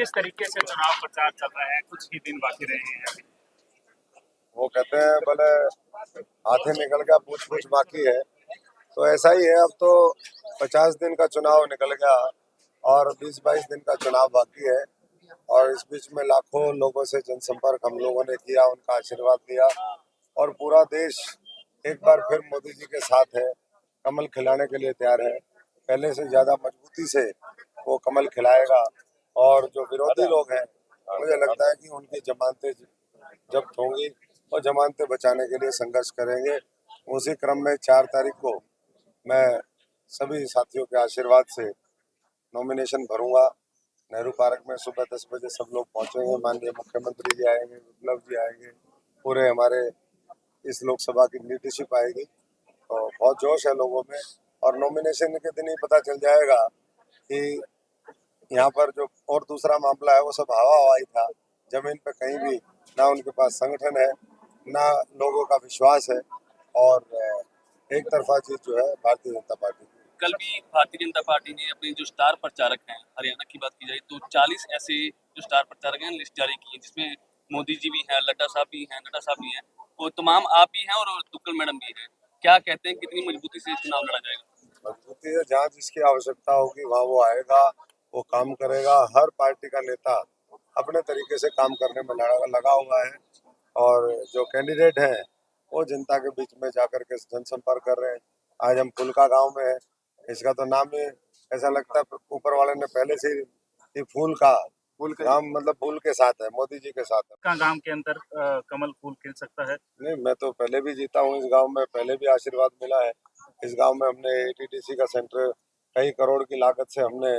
किस तरीके से चुनाव प्रचार चल रहा है? कुछ ही दिन बाकी रहे हैं अभी। वो कहते हैं बोले हाथी निकल गया पूछ पूछ बाकी है। तो ऐसा ही है, अब तो 50 दिन का चुनाव निकल गया और 20-22 दिन का चुनाव बाकी है। और इस बीच में लाखों लोगों से जनसंपर्क हम लोगों ने किया, उनका आशीर्वाद लिया और पूरा देश एक बार फिर मोदी जी के साथ है, कमल खिलाने के लिए तैयार है। पहले से ज्यादा मजबूती से वो कमल खिलाएगा। और जो विरोधी लोग हैं, मुझे लगता है कि उनकी जमानतें जब्त होंगी और जमानतें बचाने के लिए संघर्ष करेंगे। उसी क्रम में 4 तारीख को मैं सभी साथियों के आशीर्वाद से नॉमिनेशन भरूंगा। नेहरू पार्क में सुबह 10 बजे सब लोग पहुंचेंगे। माननीय मुख्यमंत्री जी आएंगे, विप्लव जी आएंगे, पूरे हमारे इस लोकसभा की लीडरशिप आएगी। तो बहुत जोश है लोगों में। और नॉमिनेशन के दिन ही पता चल जाएगा कि यहाँ पर जो और दूसरा मामला है वो सब हवा हवाई था। जमीन पे कहीं भी ना उनके पास संगठन है, ना लोगों का विश्वास है। और एक तरफा चीज जो है भारतीय जनता पार्टी की। कल भी भारतीय जनता पार्टी ने अपने जो स्टार प्रचारक हैं, हरियाणा की बात की जाए तो 40 ऐसे जो स्टार प्रचारक हैं लिस्ट जारी की है, जिसमें मोदी जी भी हैं, लड्डा साहब भी हैं, नड्डा साहब भी हैं, वो तमाम आप भी हैं और दुक्कल मैडम भी हैं। क्या कहते हैं, कितनी मजबूती से चुनाव लड़ा जाएगा? मजबूती है, जहाँ जिसकी आवश्यकता होगी वहाँ वो आएगा, वो काम करेगा। हर पार्टी का नेता अपने तरीके से काम करने में लगा हुआ है। और जो कैंडिडेट हैं वो जनता के बीच में जाकर के जनसंपर्क कर रहे हैं। आज हम फूलका गांव में है, इसका तो नाम ही ऐसा लगता है ऊपर वाले ने पहले से ही फूल का गांव मतलब फूल के साथ है, मोदी जी के साथ है। का गांव के अंदर कमल फूल खिल सकता है? नहीं, मैं तो पहले भी जीता हूँ इस गांव में, पहले भी आशीर्वाद मिला है। इस गांव में हमने एटीडीसी का सेंटर कई करोड़ की लागत से हमने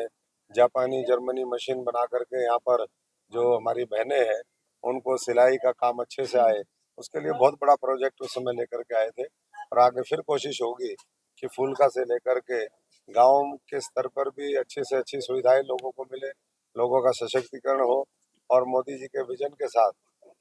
जापानी जर्मनी मशीन बना करके यहाँ पर जो हमारी बहनें हैं उनको सिलाई का काम अच्छे से आए, उसके लिए बहुत बड़ा प्रोजेक्ट उस समय लेकर के आए थे। और आगे फिर कोशिश होगी कि फूलका से लेकर के गांव के स्तर पर भी अच्छी से अच्छी सुविधाएं लोगों को मिले, लोगों का सशक्तिकरण हो। और मोदी जी के विजन के साथ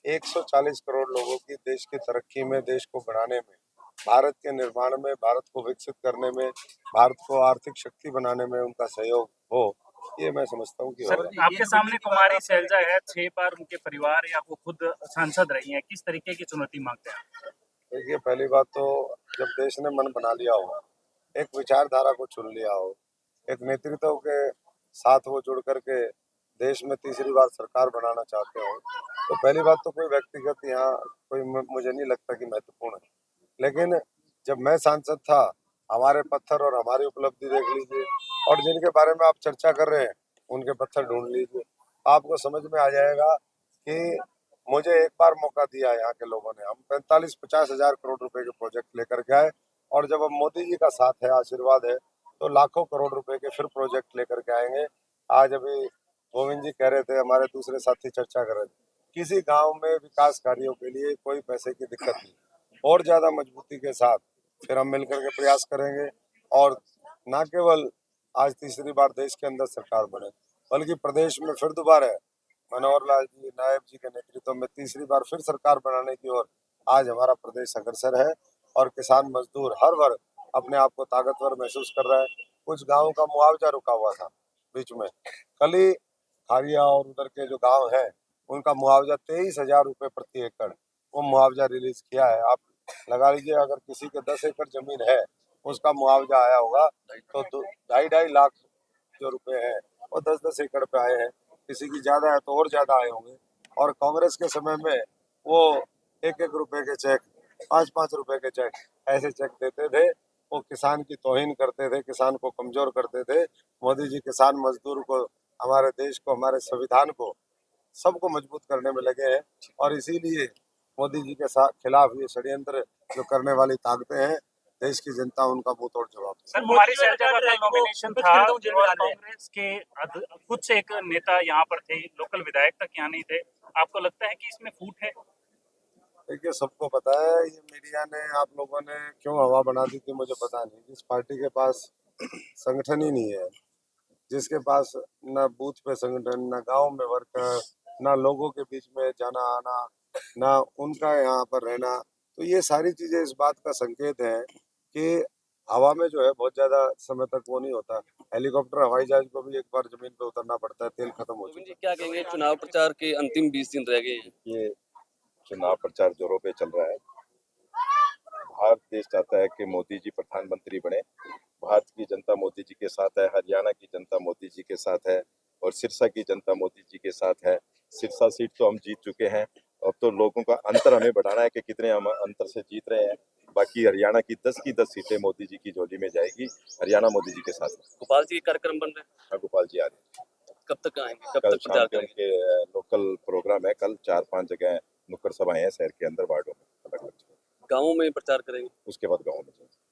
140 करोड़ लोगों की देश की तरक्की में, देश को बढ़ाने में, भारत के निर्माण में, भारत को विकसित करने में, भारत को आर्थिक शक्ति बनाने में उनका सहयोग हो, ये मैं समझता हूँ कि सर, होगा। आपके सामने कुमारी शैलजा है, 6 बार उनके परिवार या वो खुद सांसद रही हैं, किस तरीके की चुनौती मांगते हैं? देखिए, पहली बात तो जब देश ने मन बना लिया हो, एक विचारधारा को चुन लिया हो, एक नेतृत्व के साथ वो जुड़ करके देश में तीसरी बार सरकार बनाना चाहते हो, तो पहली बात तो कोई व्यक्तिगत यहाँ कोई मुझे नहीं लगता कि महत्वपूर्ण है। लेकिन जब मैं सांसद था, हमारे पत्थर और हमारी उपलब्धि देख लीजिए, और जिनके बारे में आप चर्चा कर रहे हैं उनके पत्थर ढूंढ लीजिए, आपको समझ में आ जाएगा कि मुझे एक बार मौका दिया यहाँ के लोगों ने। हम 45-50 हजार करोड़ रुपए के प्रोजेक्ट लेकर के आए, और जब अब मोदी जी का साथ है, आशीर्वाद है, तो लाखों करोड़ रुपए के फिर प्रोजेक्ट लेकर के आएंगे। आज अभी गोविंद जी कह रहे थे, हमारे दूसरे साथी चर्चा कर रहे थे, किसी गांव में विकास कार्यों के लिए कोई पैसे की दिक्कत नहीं। और ज्यादा मजबूती के साथ फिर हम मिलकर के प्रयास करेंगे। और न केवल आज तीसरी बार देश के अंदर सरकार बने, बल्कि प्रदेश में फिर दोबारा मनोहर लाल जी नायब जी के नेतृत्व में तीसरी बार फिर सरकार बनाने की ओर आज हमारा प्रदेश अग्रसर है। और किसान मजदूर हर वर्ग अपने आप को ताकतवर महसूस कर रहा है। कुछ गाँवों का मुआवजा रुका हुआ था बीच में, कल ही खारिया और उधर के जो गांव हैं उनका मुआवजा 23,000 रुपये प्रति एकड़ वो मुआवजा रिलीज किया है। आप लगा लीजिए, अगर किसी के 10 एकड़ जमीन है उसका मुआवजा आया होगा तो 2.5 लाख जो रुपए हैं वो 10-10 एकड़ पे आए हैं। किसी की ज्यादा है तो और ज्यादा आए होंगे। और कांग्रेस के समय में वो 1-1 रुपए के चेक, 5-5 रुपए के चेक, ऐसे चेक देते थे। वो किसान की तौहीन करते थे, किसान को कमजोर करते थे। मोदी जी किसान मजदूर को, हमारे देश को, हमारे संविधान को, सबको मजबूत करने में लगे हैं। और इसीलिए मोदी जी के साथ खिलाफ ये षड्यंत्र जो करने वाली ताकतें हैं, देश की जनता उनका मुंह तोड़ जवाब। सर, कुमारी शैलजा का कल नॉमिनेशन था और कांग्रेस के कुछ एक नेता यहाँ पर थे, लोकल विधायक तक यहाँ नहीं थे। आपको लगता है कि इसमें फूट है? देखिए, सबको पता है, ये मीडिया ने, आप लोगों ने क्यों हवा बना दी थी मुझे पता नहीं। जिस पार्टी के पास संगठन ही नहीं है, जिसके पास न बूथ पे संगठन, न गांव में वर्कर, न लोगों के बीच में जाना आना, न उनका यहाँ पर रहना, तो ये सारी चीजें इस बात का संकेत है कि हवा में जो है बहुत ज्यादा समय तक वो नहीं होता। हेलीकॉप्टर हवाई जहाज को भी एक बार जमीन पे उतरना पड़ता है, तेल खत्म हो गोविंद चुका जी क्या कहेंगे, चुनाव प्रचार के अंतिम 20 दिन रह गए हैं। है। ये चुनाव प्रचार जोरों पे चल रहा है। भारत देश चाहता है कि मोदी जी प्रधानमंत्री बने। भारत की जनता मोदी जी के साथ है, हरियाणा की जनता मोदी जी के साथ है और सिरसा की जनता मोदी जी के साथ है। सिरसा सीट तो हम जीत चुके हैं, अब तो लोगों का अंतर हमें बढ़ाना है कि कितने हम अंतर से जीत रहे हैं। बाकी हरियाणा की 10 की 10 सीटें मोदी जी की झोली में जाएगी। हरियाणा मोदी जी के साथ है। गोपाल जी के कार्यक्रम बन रहे हैं, हाँ, गोपाल जी आ रहे हैं। कब तक आएंगे, कब कल तक शाम प्रचार के करेंगे? उनके लोकल प्रोग्राम है। कल 4-5 जगह नुक्कड़ सभाएं हैं शहर के अंदर, वार्डों में अलग अलग। गाँवों में प्रचार करेंगे? उसके बाद गाँव में जाएंगे।